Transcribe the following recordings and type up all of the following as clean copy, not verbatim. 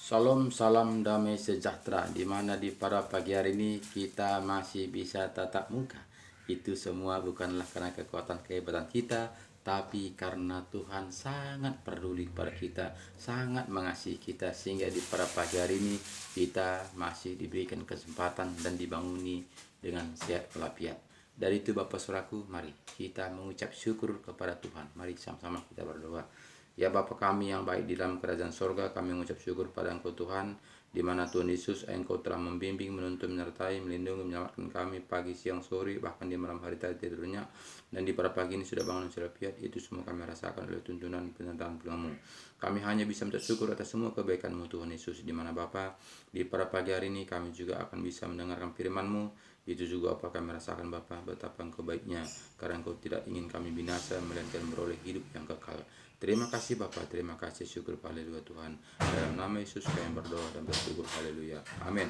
Salam, salam damai sejahtera, di mana di pada pagi hari ini kita masih bisa tatap muka. Itu semua bukanlah karena kekuatan kehebatan kita, tapi karena Tuhan sangat peduli kepada kita, sangat mengasihi kita, sehingga di pada pagi hari ini kita masih diberikan kesempatan dan dibanguni dengan sehat walafiat. Dari itu Bapak Saudaraku, mari kita mengucap syukur kepada Tuhan. Mari sama-sama kita berdoa. Ya Bapa kami yang baik di dalam kerajaan sorga, kami mengucap syukur pada Engkau Tuhan, di mana Tuhan Yesus Engkau telah membimbing, menuntun, menyertai, melindungi, menyelamatkan kami pagi, siang, sore, bahkan di malam hari tadi tidurnya. Dan di pada pagi ini sudah bangun sudah piat, itu semua kami rasakan oleh tuntunan penyertaan firman-Mu. Kami hanya bisa mengucap syukur atas semua kebaikan-Mu Tuhan Yesus, di mana Bapa, di pada pagi hari ini kami juga akan bisa mendengarkan firman-Mu. Itu juga apa kami rasakan Bapa, betapa Engkau baiknya, karena Engkau tidak ingin kami binasa, melainkan beroleh hidup yang kekal. Terima kasih Bapak, terima kasih, syukur, haleluya Tuhan. Dalam nama Yesus kami berdoa dan bersyukur, haleluya. Amin.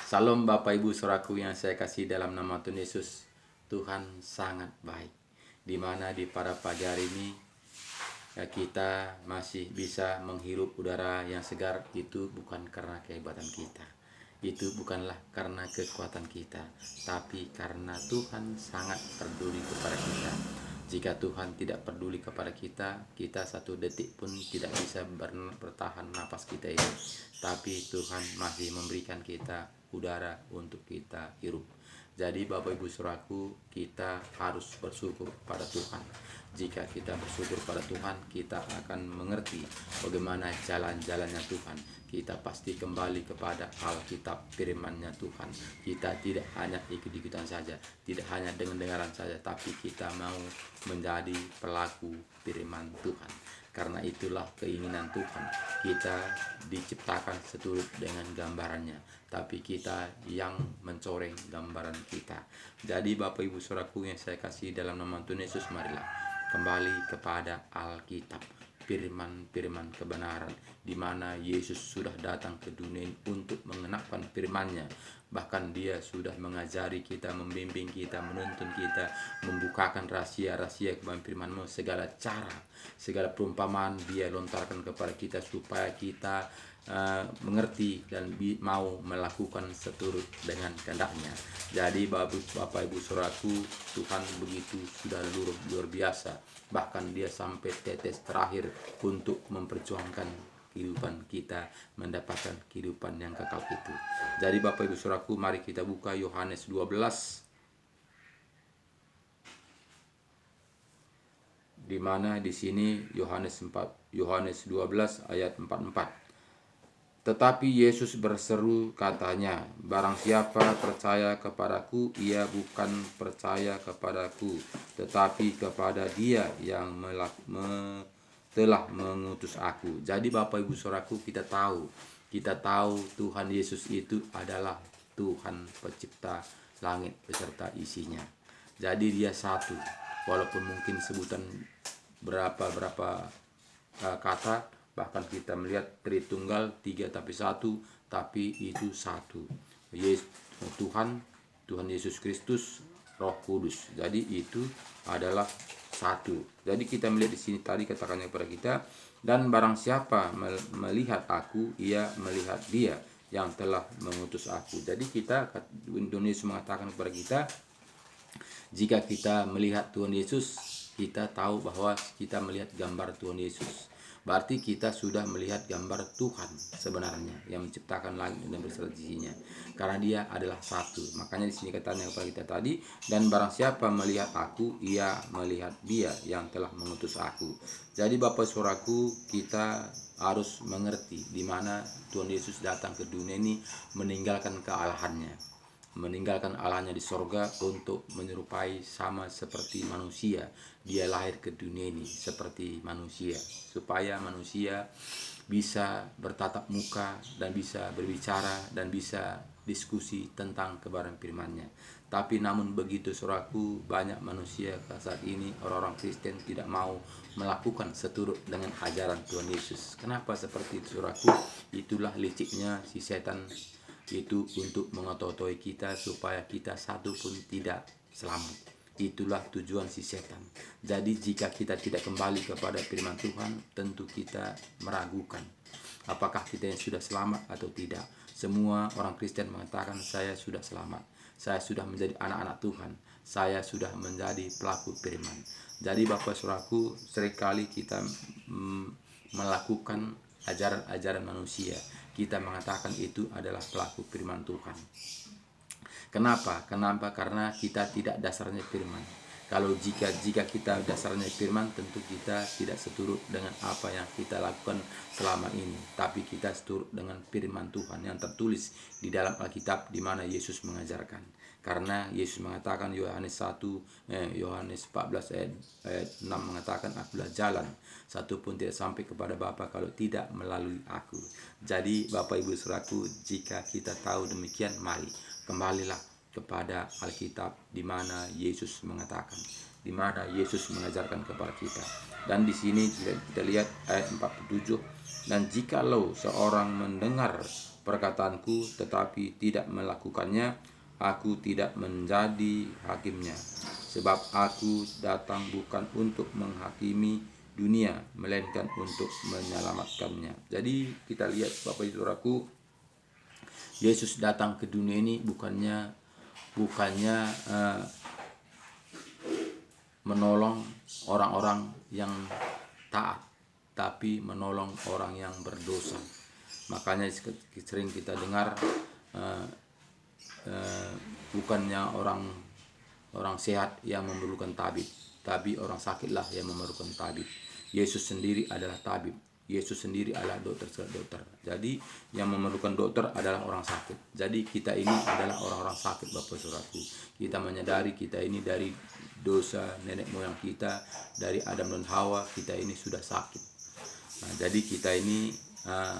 Salam Bapak Ibu Saudaraku yang saya kasih dalam nama Tuhan Yesus. Tuhan sangat baik. Di mana di pada pagi hari ini kita masih bisa menghirup udara yang segar, itu bukan karena kehebatan kita. Itu bukanlah karena kekuatan kita, tapi karena Tuhan sangat peduli kepada kita. Jika Tuhan tidak peduli kepada kita, kita satu detik pun tidak bisa bertahan napas kita ini. Tapi Tuhan masih memberikan kita udara untuk kita hirup. Jadi Bapak Ibu Saudaraku, kita harus bersyukur pada Tuhan. Jika kita bersyukur pada Tuhan, kita akan mengerti bagaimana jalan-jalannya Tuhan. Kita pasti kembali kepada Alkitab, firman-Nya Tuhan. Kita tidak hanya ikut-ikutan saja, tidak hanya dengar-dengaran saja, tapi kita mau menjadi pelaku firman Tuhan. Karena itulah keinginan Tuhan. Kita diciptakan seturut dengan gambarannya, tapi kita yang mencoreng gambaran kita. Jadi Bapak Ibu Saudaraku yang saya kasih dalam nama Tuhan Yesus, marilah kembali kepada Alkitab, firman-firman kebenaran, di mana Yesus sudah datang ke dunia untuk mengenapkan firman-Nya. Bahkan Dia sudah mengajari kita, membimbing kita, menuntun kita, membukakan rahasia-rahasia kebenaran firman-Mu, segala cara, segala perumpamaan Dia lontarkan kepada kita supaya kita mengerti dan mau melakukan seturut dengan kehendak-Nya. Jadi Bapak Ibu Saudaraku, Tuhan begitu sudah luar biasa. Bahkan Dia sampai tetes terakhir untuk memperjuangkan kehidupan kita, mendapatkan kehidupan yang kekal itu. Jadi Bapak Ibu Saudaraku, mari kita buka Yohanes 12, di mana di sini Yohanes 12 ayat 44. Tetapi Yesus berseru katanya, barang siapa percaya kepadaku, ia bukan percaya kepadaku, tetapi kepada Dia yang telah mengutus aku. Jadi Bapak Ibu Saudaraku, kita tahu Tuhan Yesus itu adalah Tuhan pencipta langit beserta isinya. Jadi Dia satu, walaupun mungkin sebutan berapa kata, bahkan kita melihat Tritunggal, 3 tapi 1, tapi itu satu. Tuhan Yesus Kristus, Roh Kudus. Jadi itu adalah satu. Jadi kita melihat di sini tadi katakannya kepada kita, dan barang siapa melihat aku, ia melihat Dia yang telah mengutus aku. Jadi Indonesia mengatakan kepada kita, jika kita melihat Tuhan Yesus, kita tahu bahwa kita melihat gambar Tuhan Yesus. Berarti kita sudah melihat gambar Tuhan sebenarnya yang menciptakan langit dan beserta isinya. Karena Dia adalah satu. Makanya di sini katanya kepada kita tadi, dan barang siapa melihat aku, ia melihat Dia yang telah mengutus aku. Jadi Bapak Saudaraku, kita harus mengerti di mana Tuhan Yesus datang ke dunia ini meninggalkan kealahannya, meninggalkan Allahnya di sorga untuk menyerupai sama seperti manusia. Dia lahir ke dunia ini seperti manusia, supaya manusia bisa bertatap muka dan bisa berbicara dan bisa diskusi tentang kebenaran firman-Nya. Tapi namun begitu saudaraku, banyak manusia saat ini, orang-orang Kristen tidak mau melakukan seturut dengan ajaran Tuhan Yesus. Kenapa seperti itu saudaraku? Itulah liciknya si setan itu untuk mengotot-otoi kita supaya kita satu pun tidak selamat. Itulah tujuan si setan. Jadi jika kita tidak kembali kepada firman Tuhan, tentu kita meragukan. Apakah kita yang sudah selamat atau tidak? Semua orang Kristen mengatakan saya sudah selamat. Saya sudah menjadi anak-anak Tuhan. Saya sudah menjadi pelaku firman. Jadi Bapak Saudaraku, seringkali kita melakukan ajaran-ajaran manusia. Kita mengatakan itu adalah pelaku firman Tuhan. Kenapa? Karena kita tidak dasarnya firman. Kalau jika kita dasarnya firman, tentu kita tidak seturut dengan apa yang kita lakukan selama ini, tapi kita seturut dengan firman Tuhan yang tertulis di dalam Alkitab, di mana Yesus mengajarkan. Karena Yesus mengatakan Yohanes 14 ayat 6 mengatakan, akulah jalan, satu pun tidak sampai kepada Bapa kalau tidak melalui aku. Jadi Bapak Ibu Saudaraku, jika kita tahu demikian, mari kembalilah kepada Alkitab, di mana Yesus mengatakan, di mana Yesus mengajarkan kepada kita. Dan di sini kita lihat ayat 47, dan jikalau seorang mendengar perkataanku tetapi tidak melakukannya, aku tidak menjadi hakimnya, sebab aku datang bukan untuk menghakimi dunia, melainkan untuk menyelamatkannya. Jadi kita lihat Bapak Ibu Saudaraku, Yesus datang ke dunia ini bukannya menolong orang-orang yang taat, tapi menolong orang yang berdosa. Makanya sering kita dengar bukannya orang sehat yang memerlukan tabib, tapi orang sakitlah yang memerlukan tabib. Yesus sendiri adalah tabib. Yesus sendiri adalah dokter. Jadi yang memerlukan dokter adalah orang sakit. Jadi kita ini adalah orang-orang sakit Bapak Saudaraku. Kita menyadari kita ini dari dosa nenek moyang kita, dari Adam dan Hawa, kita ini sudah sakit. Nah, jadi kita ini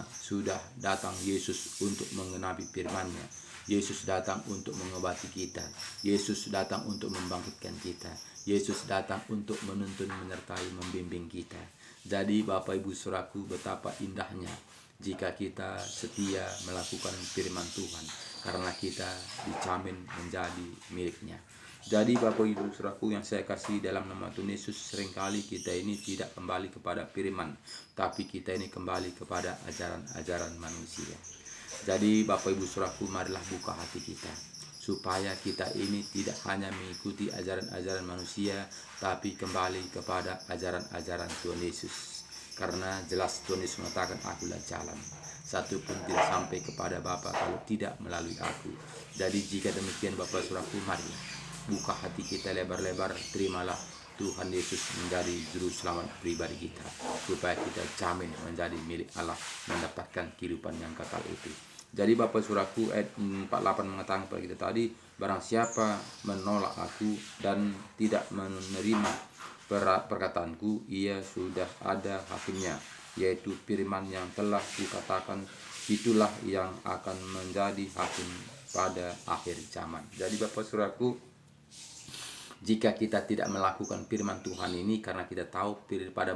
sudah datang Yesus untuk menggenapi firman-Nya. Yesus datang untuk mengobati kita. Yesus datang untuk membangkitkan kita. Yesus datang untuk menuntun, menyertai, membimbing kita. Jadi Bapak Ibu Saudaraku, betapa indahnya jika kita setia melakukan firman Tuhan, karena kita dijamin menjadi miliknya. Jadi Bapak Ibu Saudaraku yang saya kasih dalam nama Tuhan Yesus, seringkali kita ini tidak kembali kepada firman, tapi kita ini kembali kepada ajaran-ajaran manusia. Jadi Bapak Ibu Saudaraku, marilah buka hati kita, supaya kita ini tidak hanya mengikuti ajaran-ajaran manusia, tapi kembali kepada ajaran-ajaran Tuhan Yesus. Karena jelas Tuhan Yesus mengatakan, akulah jalan, satu pun tidak sampai kepada Bapa kalau tidak melalui aku. Jadi jika demikian Bapak Saudaraku, mari buka hati kita lebar-lebar, terimalah Tuhan Yesus menjadi juru selamat pribadi kita, supaya kita jamin menjadi milik Allah, mendapatkan kehidupan yang kekal itu. Jadi Bapak Saudaraku, ayat 48 mengatakan kepada kita tadi, barang siapa menolak aku dan tidak menerima perkataanku, ia sudah ada hakimnya, yaitu firman yang telah dikatakan, itulah yang akan menjadi hakim pada akhir zaman. Jadi Bapak Saudaraku, jika kita tidak melakukan firman Tuhan ini, karena kita tahu pada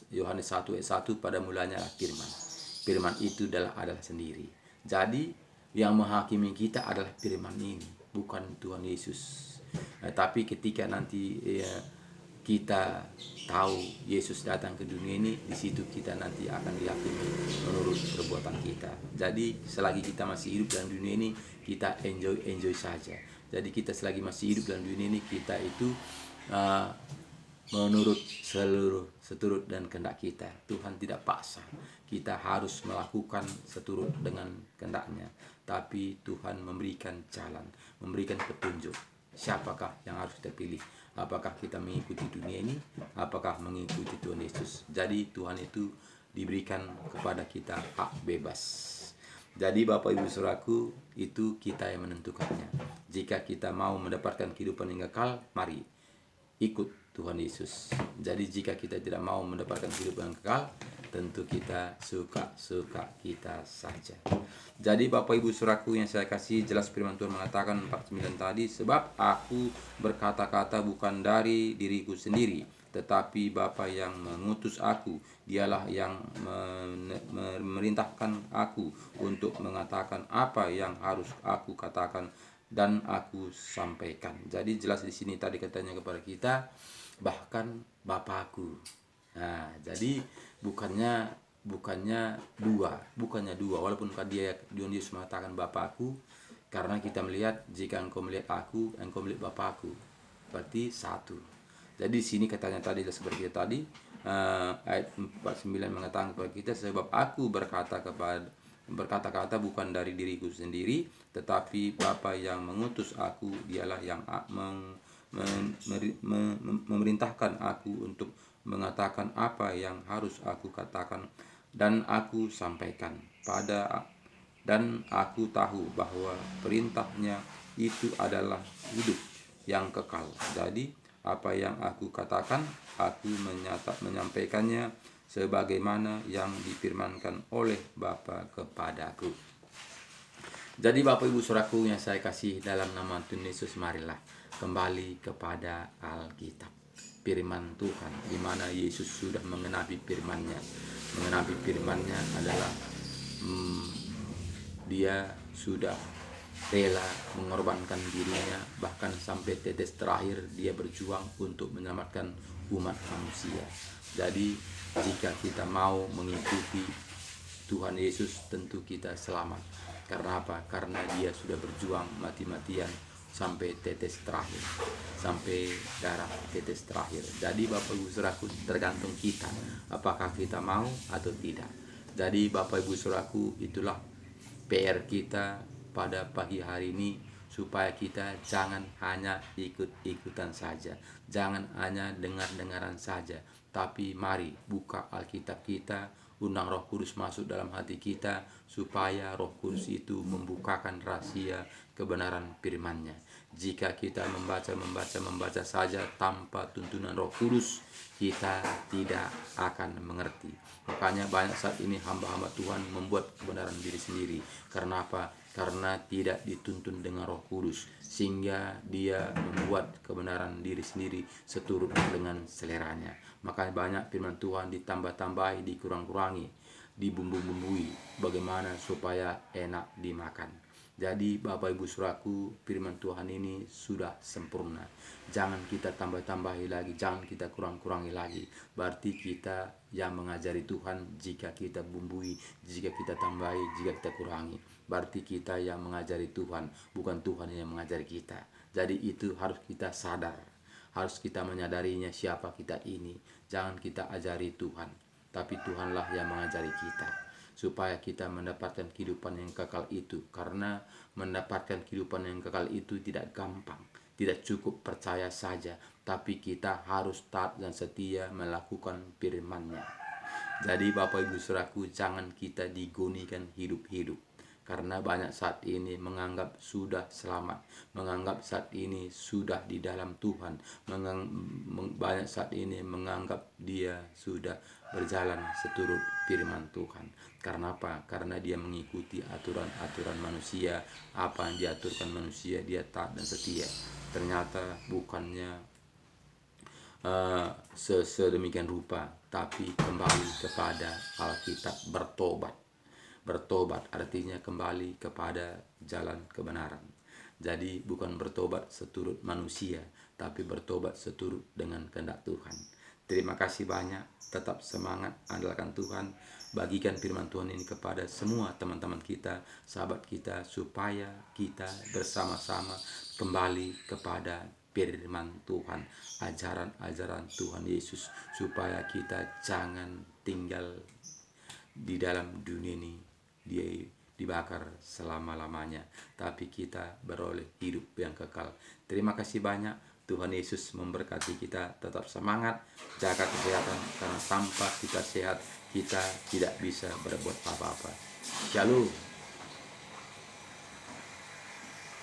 Yohanes 1 ayat 1, pada mulanya firman. Firman itu adalah sendiri. Jadi yang menghakimi kita adalah firman ini, bukan Tuhan Yesus. Tapi ketika nanti kita tahu Yesus datang ke dunia ini, di situ kita nanti akan dihakimi menurut perbuatan kita. Jadi selagi kita masih hidup dalam dunia ini, kita enjoy saja. Jadi kita selagi masih hidup dalam dunia ini, kita itu menurut seturut dan kehendak kita. Tuhan tidak paksa kita harus melakukan seturut dengan kehendaknya, tapi Tuhan memberikan jalan, memberikan petunjuk. Siapakah yang harus kita pilih? Apakah kita mengikuti dunia ini? Apakah mengikuti Tuhan Yesus? Jadi Tuhan itu diberikan kepada kita hak bebas. Jadi Bapak Ibu Saudaraku, itu kita yang menentukannya. Jika kita mau mendapatkan kehidupan yang kekal, mari ikut Tuhan Yesus. Jadi jika kita tidak mau mendapatkan kehidupan yang kekal, tentu kita suka-suka kita saja. Jadi Bapak Ibu Saudaraku yang saya kasih, jelas firman Tuhan mengatakan 49 tadi, sebab aku berkata-kata bukan dari diriku sendiri, tetapi Bapa yang mengutus aku, dialah yang memerintahkan aku untuk mengatakan apa yang harus aku katakan dan aku sampaikan. Jadi jelas di sini tadi katanya kepada kita, bahkan Bapakku. Nah, jadi bukannya bukannya dua, walaupun dia Yesus mengatakan Bapakku, karena kita melihat jika engkau melihat aku, engkau melihat Bapakku, berarti satu. Jadi sini katanya tadi seperti tadi, ayat 49 mengatakan kepada kita, sebab aku berkata-kata bukan dari diriku sendiri, tetapi Bapa yang mengutus aku, dialah yang memerintahkan aku untuk mengatakan apa yang harus aku katakan dan aku sampaikan dan aku tahu bahwa perintahnya itu adalah hidup yang kekal. Jadi apa yang aku katakan, aku menyampaikannya sebagaimana yang difirmankan oleh Bapa kepadaku. Jadi Bapak Ibu Saudaraku yang saya kasih dalam nama Tuhan Yesus, marilah kembali kepada Alkitab, firman Tuhan, di mana Yesus sudah mengenapi firman-Nya. Mengenapi firman-Nya adalah dia sudah rela mengorbankan dirinya, bahkan sampai tetes terakhir dia berjuang untuk menyelamatkan umat manusia. Jadi jika kita mau mengikuti Tuhan Yesus, tentu kita selamat. Karena apa? Karena dia sudah berjuang mati-matian sampai tetes terakhir, sampai darah tetes terakhir. Jadi Bapak Ibu Saudaraku, tergantung kita apakah kita mau atau tidak. Jadi Bapak Ibu Saudaraku, itulah PR kita pada pagi hari ini, supaya kita jangan hanya ikut-ikutan saja, jangan hanya dengar-dengaran saja, tapi mari buka Alkitab kita, undang Roh Kudus masuk dalam hati kita, supaya Roh Kudus itu membukakan rahasia kebenaran firman-Nya. Jika kita membaca saja tanpa tuntunan Roh Kudus, kita tidak akan mengerti. Makanya banyak saat ini hamba-hamba Tuhan membuat kebenaran diri sendiri. Karena apa? Karena tidak dituntun dengan Roh Kudus, sehingga dia membuat kebenaran diri sendiri seturut dengan seleranya. Makanya banyak firman Tuhan ditambah-tambahi, dikurang-kurangi, dibumbu-bumbui, bagaimana supaya enak dimakan. Jadi Bapak Ibu Saudaraku, firman Tuhan ini sudah sempurna. Jangan kita tambah-tambahi lagi, jangan kita kurang-kurangi lagi. Berarti kita yang mengajari Tuhan jika kita bumbui, jika kita tambahi, jika kita kurangi. Berarti kita yang mengajari Tuhan, bukan Tuhan yang mengajari kita. Jadi itu harus kita sadar, harus kita menyadarinya siapa kita ini. Jangan kita ajari Tuhan, tapi Tuhanlah yang mengajari kita, supaya kita mendapatkan kehidupan yang kekal itu. Karena mendapatkan kehidupan yang kekal itu tidak gampang, tidak cukup percaya saja, tapi kita harus taat dan setia melakukan firman-Nya. Jadi Bapak Ibu Saudaraku, jangan kita digonikan hidup-hidup, karena banyak saat ini menganggap sudah selamat, menganggap saat ini sudah di dalam Tuhan, banyak saat ini menganggap dia sudah berjalan seturut firman Tuhan. Karena apa? Karena dia mengikuti aturan-aturan manusia, apa yang diaturkan manusia dia taat dan setia. Ternyata bukannya sedemikian rupa, tapi kembali kepada Alkitab, bertobat artinya kembali kepada jalan kebenaran. Jadi bukan bertobat seturut manusia, tapi bertobat seturut dengan kehendak Tuhan. Terima kasih banyak, tetap semangat, andalkan Tuhan, bagikan firman Tuhan ini kepada semua teman-teman kita, sahabat kita, supaya kita bersama-sama kembali kepada firman Tuhan, ajaran-ajaran Tuhan Yesus, supaya kita jangan tinggal di dalam dunia ini dia dibakar selama-lamanya, tapi kita beroleh hidup yang kekal. Terima kasih banyak. Tuhan Yesus memberkati kita. Tetap semangat, jaga kesehatan, karena tanpa kita sehat kita tidak bisa berbuat apa-apa. Shalom.